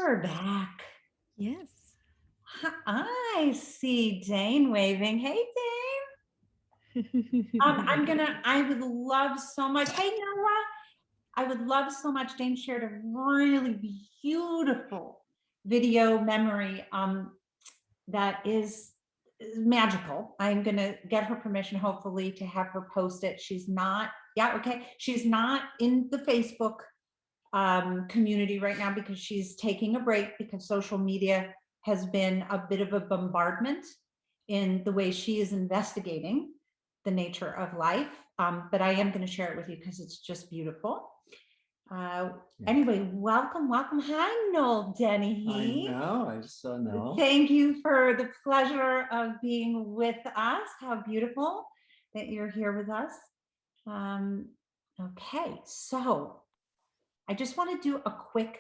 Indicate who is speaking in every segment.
Speaker 1: we're back.
Speaker 2: Yes.
Speaker 1: I see Dane waving. Hey, Dane. I would love so much. Hey, Noah. I would love so much. Dane shared a really beautiful video memory that is magical. I'm going to get her permission, hopefully, to have her post it. She's not, yeah, okay. She's not in the Facebook community right now because she's taking a break because social media has been a bit of a bombardment in the way she is investigating the nature of life. But I am going to share it with you because it's just beautiful. Anyway, welcome. Hi, Noel Dennehy.
Speaker 3: I know, I just saw Noel.
Speaker 1: Thank you for the pleasure of being with us. How beautiful that you're here with us. Okay, so I just want to do a quick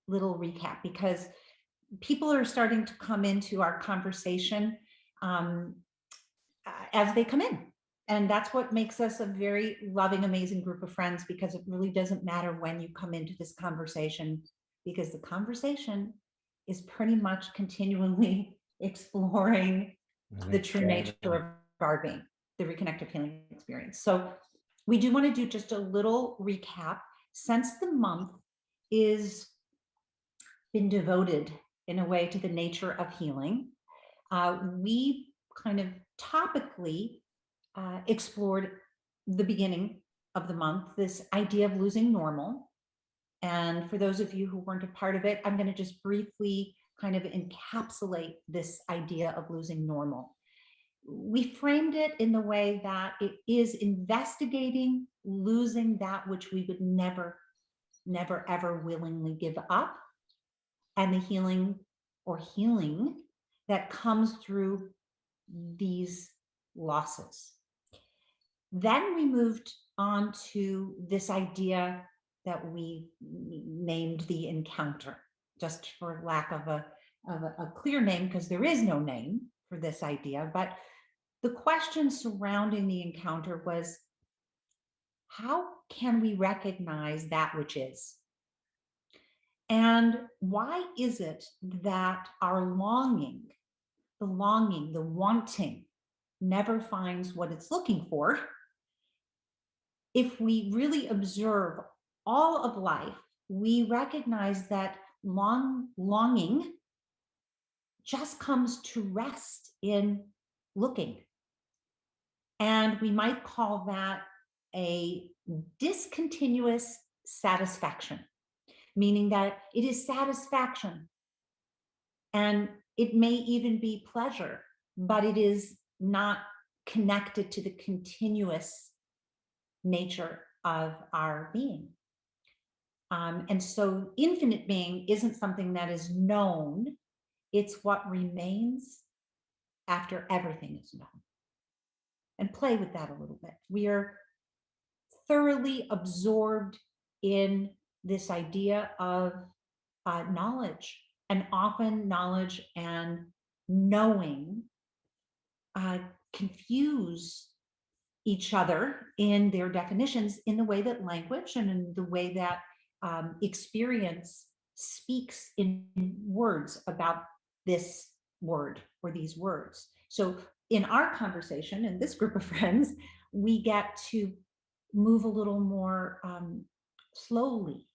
Speaker 1: little recap because people are starting to come into our conversation as they come in. And that's what makes us a very loving, amazing group of friends, because it really doesn't matter when you come into this conversation, because the conversation is pretty much continually exploring the true nature of our being, the reconnective healing experience. So we do want to do just a little recap. Since the month is been devoted in a way to the nature of healing, we kind of topically explored the beginning of the month, this idea of losing normal. And for those of you who weren't a part of it, I'm going to just briefly kind of encapsulate this idea of losing normal. We framed it in the way that it is investigating losing that which we would never, ever willingly give up, and the healing that comes through these losses. Then we moved on to this idea that we named the encounter, just for lack of a clear name, because there is no name for this idea. But the question surrounding the encounter was, how can we recognize that which is? And why is it that our longing, the wanting, never finds what it's looking for? If we really observe all of life, we recognize that longing just comes to rest in looking. And we might call that a discontinuous satisfaction, meaning that it is satisfaction. And it may even be pleasure, but it is not connected to the continuous nature of our being. And so infinite being isn't something that is known, it's what remains after everything is known. And play with that a little bit. We are thoroughly absorbed in this idea of knowledge, and often knowledge and knowing confuse each other in their definitions, in the way that language and in the way that experience speaks in words about this word or these words. So in our conversation, in this group of friends, we get to move a little more slowly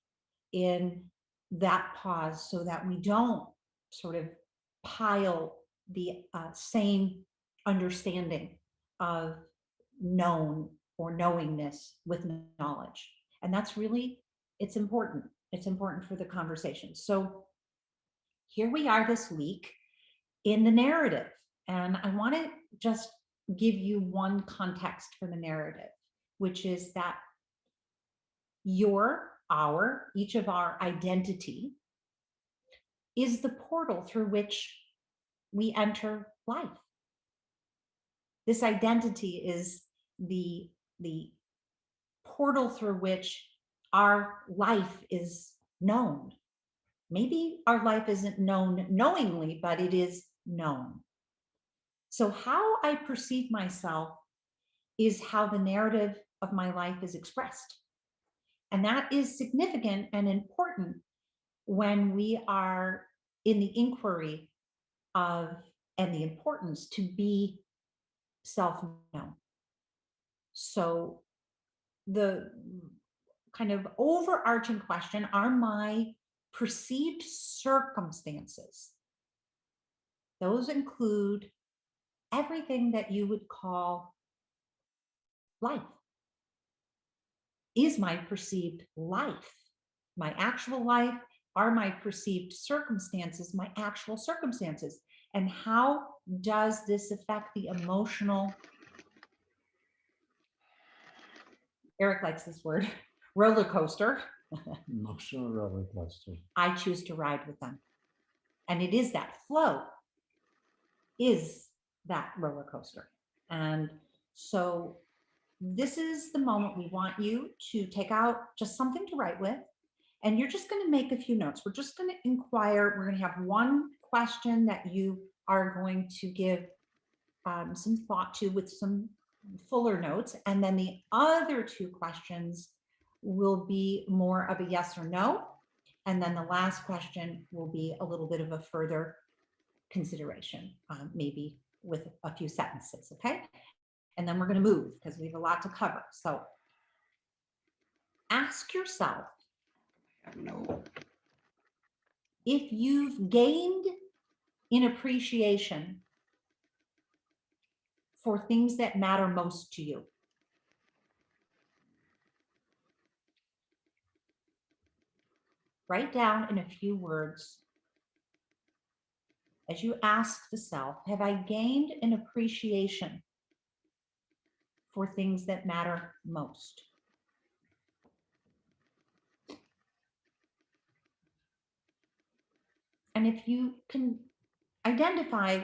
Speaker 1: in that pause, so that we don't sort of pile the same understanding of known or knowingness with knowledge. And that's really, it's important. It's important for the conversation. So here we are this week in the narrative. And I want to just give you one context for the narrative, which is that each of our identity is the portal through which we enter life. This identity is the portal through which our life is known. Maybe our life isn't known knowingly, but it is known. So how I perceive myself is how the narrative of my life is expressed. And that is significant and important when we are in the inquiry of and the importance to be self-known. So the kind of overarching question are my perceived circumstances. Those include everything that you would call life. Is my perceived life my actual life? Are my perceived circumstances my actual circumstances? And how does this affect the emotional, Eric likes this word, roller coaster?
Speaker 2: Emotional roller coaster.
Speaker 1: I choose to ride with them. And it is that flow is that roller coaster. And so this is the moment we want you to take out just something to write with. And you're just going to make a few notes. We're just going to inquire. We're going to have one question that you are going to give some thought to with some fuller notes. And then the other two questions will be more of a yes or no. And then the last question will be a little bit of a further consideration, maybe with a few sentences, okay? And then we're going to move because we have a lot to cover. So ask yourself if you've gained in appreciation for things that matter most to you. Write down in a few words, as you ask the self, have I gained an appreciation for things that matter most? And if you can identify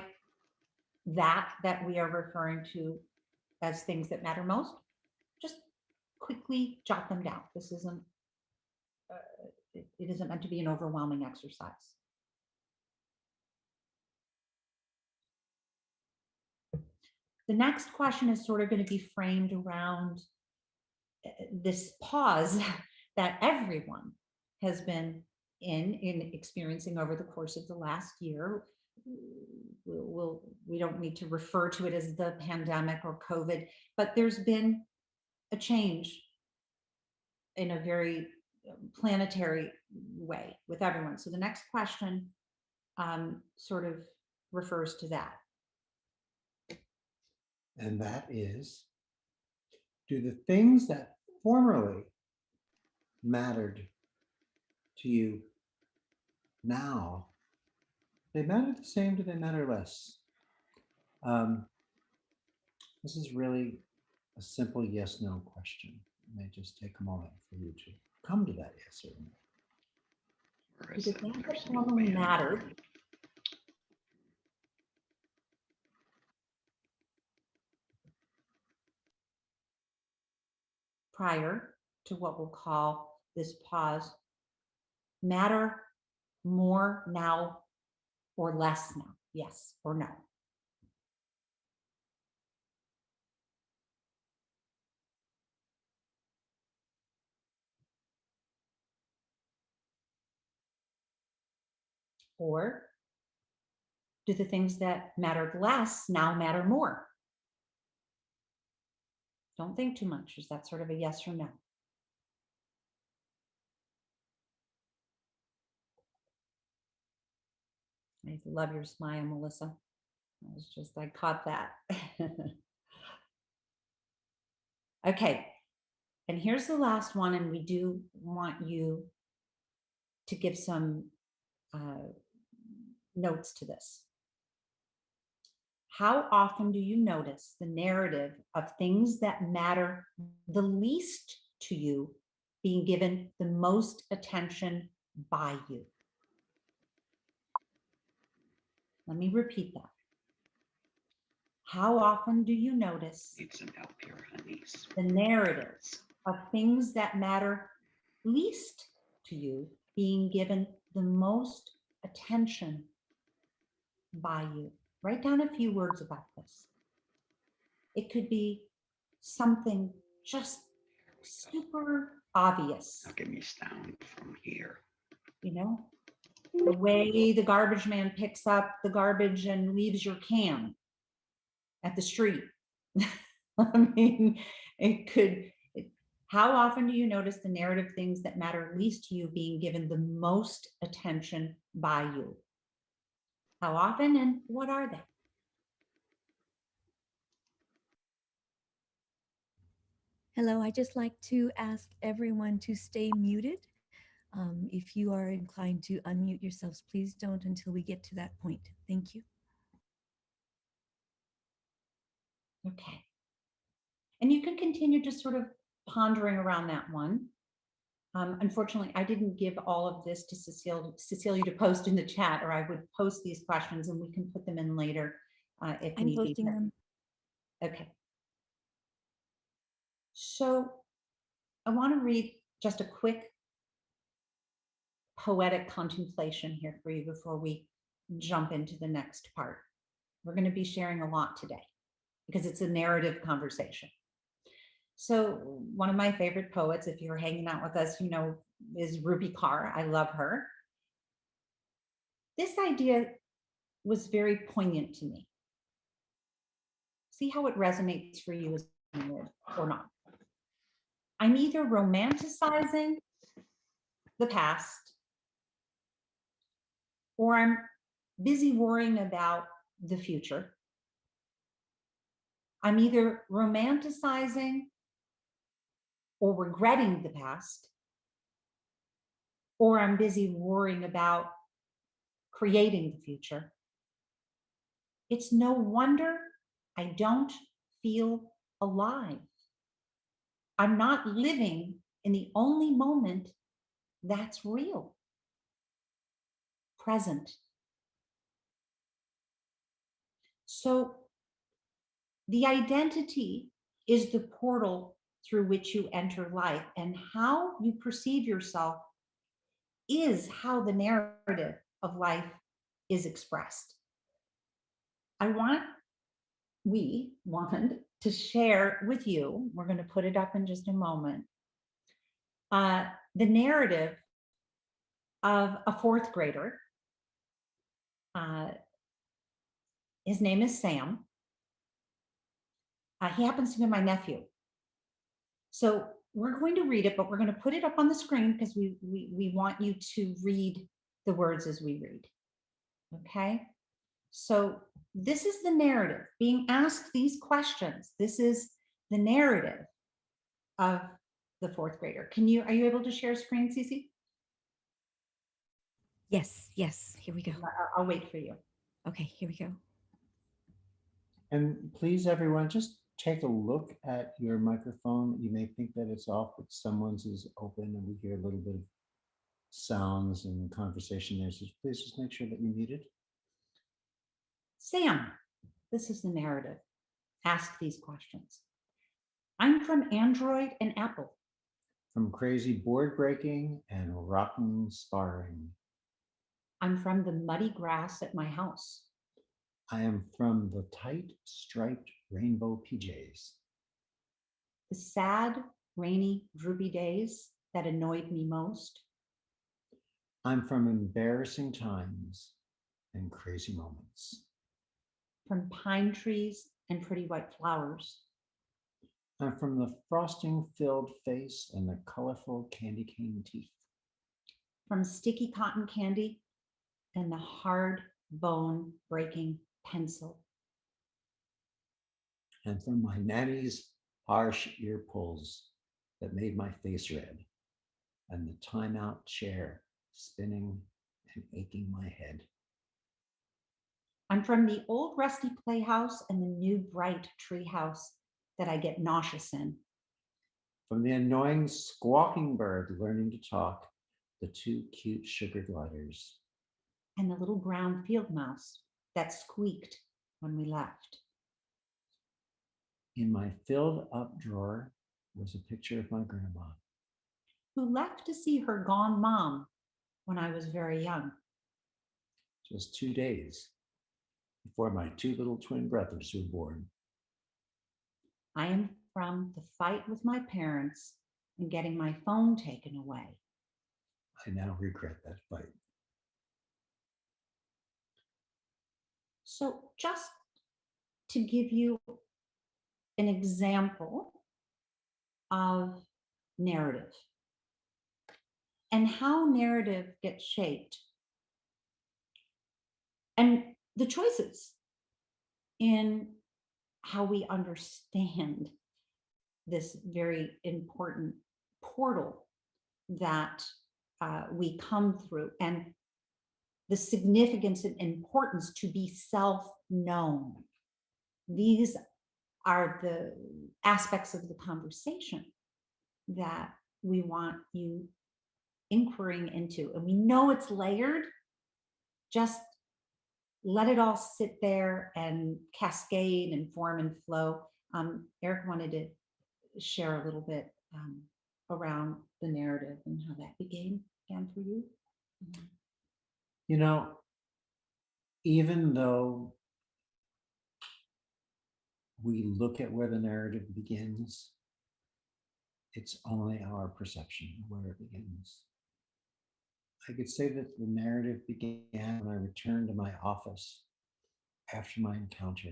Speaker 1: that we are referring to as things that matter most, just quickly jot them down. This isn't, it isn't meant to be an overwhelming exercise. The next question is sort of going to be framed around this pause that everyone has been in experiencing over the course of the last year. We don't need to refer to it as the pandemic or COVID, but there's been a change in a very planetary way with everyone. So the next question sort of refers to that.
Speaker 2: And that is, do the things that formerly mattered to you now, they matter the same? Do they matter less? This is really a simple yes/no question. It may just take a moment for you to come to that yes or no.
Speaker 1: Do the things that formerly mattered prior to what we'll call this pause matter more now or less now? Yes or no? Or do the things that mattered less now matter more? Don't think too much. Is that sort of a yes or no? I love your smile, Melissa. I caught that. Okay. And here's the last one. And we do want you to give some notes to this. How often do you notice the narrative of things that matter the least to you being given the most attention by you? Let me repeat that. How often do you notice the narratives of things that matter least to you being given the most attention by you? Write down a few words about this. It could be something just super obvious.
Speaker 3: Now give me sound from here.
Speaker 1: you know, the way the garbage man picks up the garbage and leaves your can at the street. I mean, it could, how often do you notice the narrative things that matter least to you being given the most attention by you? How often and what are they?
Speaker 3: Hello, I just like to ask everyone to stay muted. If you are inclined to unmute yourselves, please don't until we get to that point. Thank you.
Speaker 1: Okay. And you can continue just sort of pondering around that one. Unfortunately, I didn't give all of this to Cecilia to post in the chat, or I would post these questions and we can put them in later if
Speaker 3: I'm
Speaker 1: need be.
Speaker 3: posting them.
Speaker 1: Okay. So I want to read just a quick poetic contemplation here for you before we jump into the next part. We're going to be sharing a lot today because it's a narrative conversation. So one of my favorite poets, if you're hanging out with us, you know, is Ruby Carr. I love her. This idea was very poignant to me. See how it resonates for you as or not. I'm either romanticizing the past or I'm busy worrying about the future. I'm either romanticizing or regretting the past, or I'm busy worrying about creating the future. It's no wonder I don't feel alive. I'm not living in the only moment that's real, present. So the identity is the portal through which you enter life, and how you perceive yourself is how the narrative of life is expressed. We want to share with you, we're going to put it up in just a moment, the narrative of a fourth grader. His name is Sam. He happens to be my nephew. So we're going to read it, but we're going to put it up on the screen because we want you to read the words as we read. Okay? So this is the narrative, being asked these questions. This is the narrative of the fourth grader. Are you able to share screen, Cece?
Speaker 3: Yes, yes, here we go.
Speaker 1: I'll wait for you.
Speaker 3: Okay, here we go.
Speaker 2: And please, everyone, just take a look at your microphone. You may think that it's off, but someone's is open and we hear a little bit of sounds and conversation there. So please just make sure that you mute it.
Speaker 1: Sam, this is the narrative. Ask these questions. I'm from Android and Apple.
Speaker 2: From crazy board breaking and rotten sparring.
Speaker 1: I'm from the muddy grass at my house.
Speaker 2: I am from the tight striped rainbow PJs.
Speaker 1: The sad, rainy, droopy days that annoyed me most.
Speaker 2: I'm from embarrassing times and crazy moments.
Speaker 1: From pine trees and pretty white flowers.
Speaker 2: I'm from the frosting filled face and the colorful candy cane teeth.
Speaker 1: From sticky cotton candy and the hard bone breaking pencil.
Speaker 2: And from my nanny's harsh ear pulls that made my face red, and the timeout chair spinning and aching my head.
Speaker 1: I'm from the old rusty playhouse and the new bright treehouse that I get nauseous in.
Speaker 2: From the annoying squawking bird learning to talk, the two cute sugar gliders.
Speaker 1: And the little brown field mouse that squeaked when we left.
Speaker 2: In my filled up drawer was a picture of my grandma,
Speaker 1: who left to see her gone mom when I was very young.
Speaker 2: just 2 days before my two little twin brothers were born.
Speaker 1: I am from the fight with my parents and getting my phone taken away.
Speaker 2: I now regret that fight.
Speaker 1: So just to give you an example of narrative and how narrative gets shaped and the choices in how we understand this very important portal that we come through, and the significance and importance to be self-known. These are the aspects of the conversation that we want you inquiring into. And we know it's layered. Just let it all sit there and cascade and form and flow. Eric wanted to share a little bit around the narrative and how that began for you.
Speaker 2: You know, even though we look at where the narrative begins, it's only our perception of where it begins. I could say that the narrative began when I returned to my office after my encounter.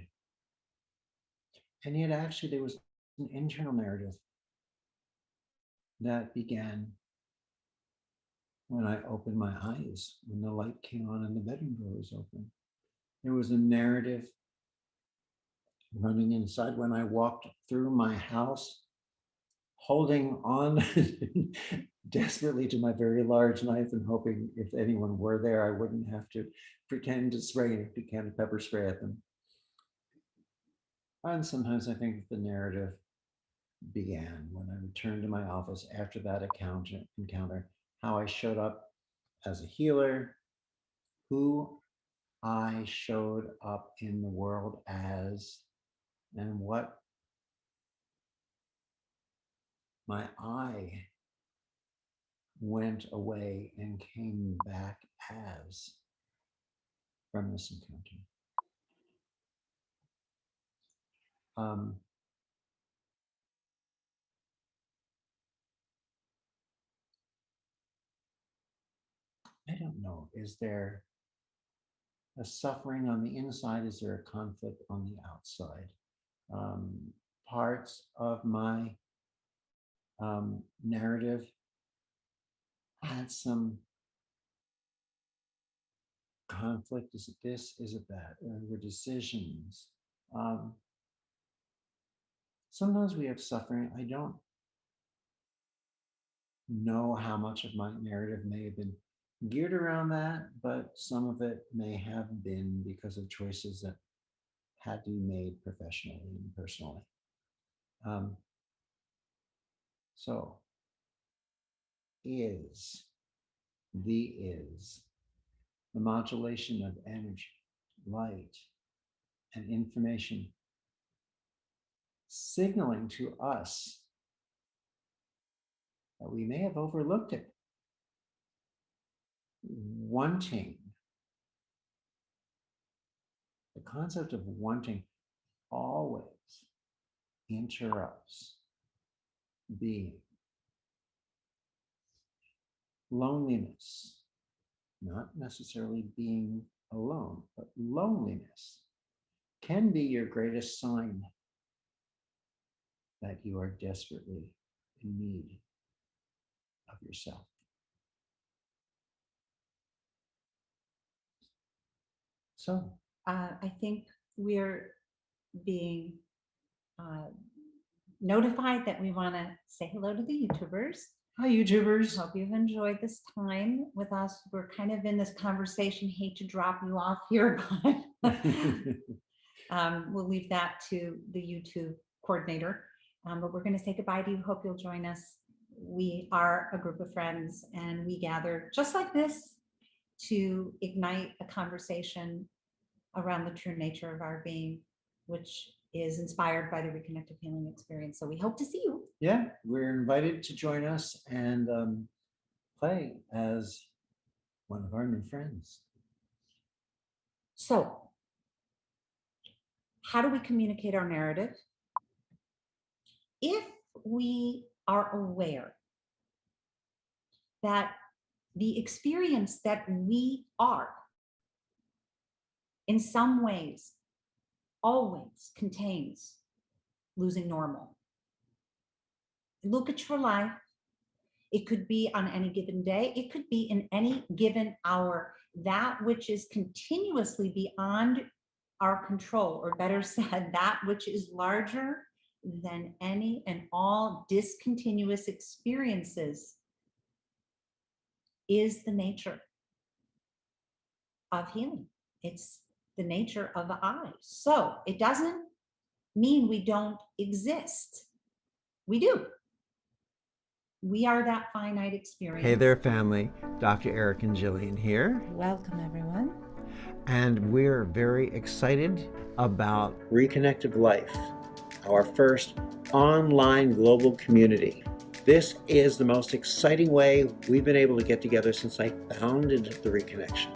Speaker 2: And yet, actually, there was an internal narrative that began when I opened my eyes, when the light came on and the bedroom door was open. There was a narrative running inside when I walked through my house, holding on desperately to my very large knife and hoping if anyone were there, I wouldn't have to pretend to spray a can of pepper spray at them. And sometimes I think the narrative began when I returned to my office after that encounter, how I showed up as a healer, who I showed up in the world as, and what my eye went away and came back as from this encounter. I don't know, is there a suffering on the inside? Is there a conflict on the outside? Parts of my narrative had some conflict. Is it this? Is it that? There were decisions. Sometimes we have suffering. I don't know how much of my narrative may have been geared around that, but some of it may have been because of choices that had to be made professionally and personally. So is the modulation of energy, light, and information signaling to us that we may have overlooked it. Wanting, the concept of wanting always interrupts being. Loneliness, not necessarily being alone, but loneliness can be your greatest sign that you are desperately in need of yourself. So,
Speaker 1: I think we're being notified that we want to say hello to the YouTubers.
Speaker 2: hi, YouTubers.
Speaker 1: Hope you've enjoyed this time with us. We're kind of in this conversation. Hate to drop you off here, but we'll leave that to the YouTube coordinator. But we're going to say goodbye to you. Hope you'll join us. We are a group of friends, and we gather just like this to ignite a conversation around the true nature of our being, which is inspired by the Reconnective Healing experience. So we hope to see you.
Speaker 2: Yeah, we're invited to join us and play as one of our new friends.
Speaker 1: So, how do we communicate our narrative? If we are aware that the experience that we are, in some ways, always contains losing normal. Look at your life. It could be on any given day. It could be in any given hour. That which is continuously beyond our control, or better said, that which is larger than any and all discontinuous experiences, is the nature of healing. It's the nature of the I. So it doesn't mean we don't exist. We do. We are that finite experience.
Speaker 2: Hey there, family. Dr. Eric and Jillian here.
Speaker 3: Welcome, everyone.
Speaker 2: And we're very excited about Reconnective Life, our first online global community. This is the most exciting way we've been able to get together since I founded the Reconnection.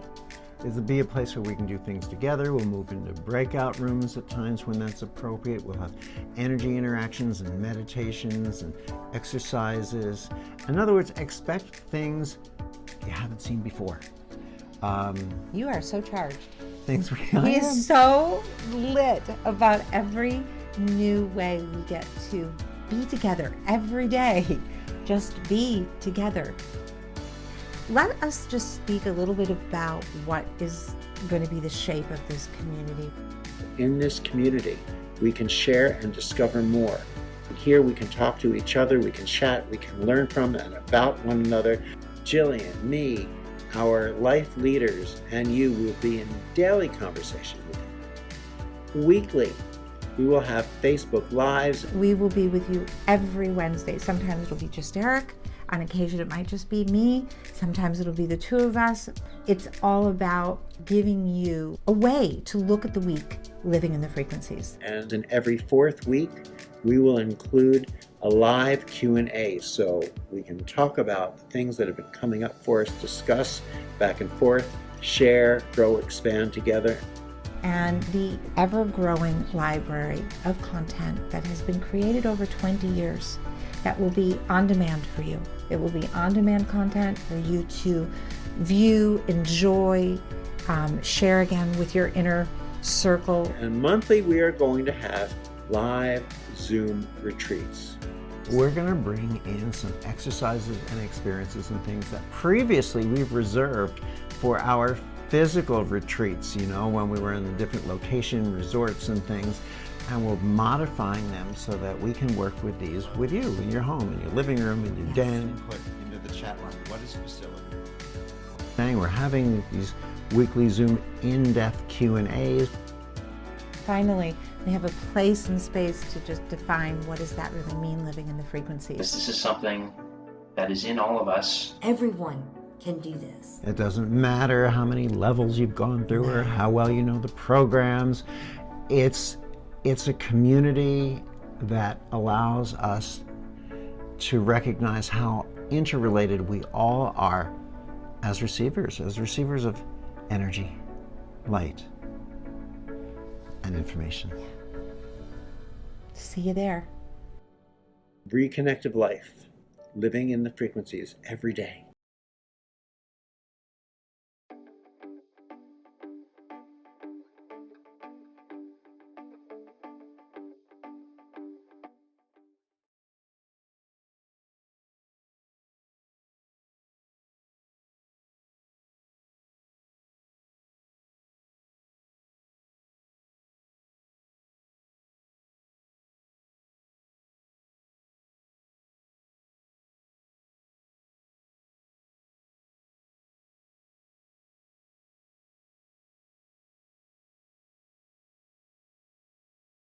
Speaker 2: It'll be a place where we can do things together. We'll move into breakout rooms at times when that's appropriate. We'll have energy interactions and meditations and exercises. In other words, expect things you haven't seen before.
Speaker 4: You are so charged.
Speaker 2: Things we
Speaker 4: He is so lit about every new way we get to be together every day. Just be together. Let us just speak a little bit about what is going to be the shape of this community.
Speaker 2: In this community, we can share and discover more. Here we can talk to each other, we can chat, we can learn from and about one another. Jillian, me, our life leaders, and you will be in daily conversation with you. Weekly, we will have Facebook Lives.
Speaker 4: We will be with you every Wednesday. Sometimes it'll be just Eric. On occasion, it might just be me. Sometimes it'll be the two of us. It's all about giving you a way to look at the week living in the frequencies.
Speaker 2: And in every fourth week, we will include a live Q&A, so we can talk about the things that have been coming up for us, discuss back and forth, share, grow, expand together.
Speaker 4: And the ever-growing library of content that has been created over 20 years that will be on demand for you. It will be on-demand content for you to view, enjoy, share again with your inner circle.
Speaker 2: And monthly, we are going to have live Zoom retreats. We're going to bring in some exercises and experiences and things that previously we've reserved for our physical retreats, you know, when we were in the different location resorts and things. And we're modifying them so that we can work with these with you in your home, in your living room, in your den.
Speaker 5: Put into the chat line, what is facility?
Speaker 2: We're having these weekly Zoom in-depth Q&As.
Speaker 4: Finally, they have a place and space to just define what does that really mean living in the frequencies.
Speaker 6: This is something that is in all of us.
Speaker 7: Everyone can do this.
Speaker 2: It doesn't matter how many levels you've gone through or how well you know the programs. It's a community that allows us to recognize how interrelated we all are as receivers of energy, light, and information.
Speaker 4: See you there.
Speaker 2: Reconnective Life, living in the frequencies every day.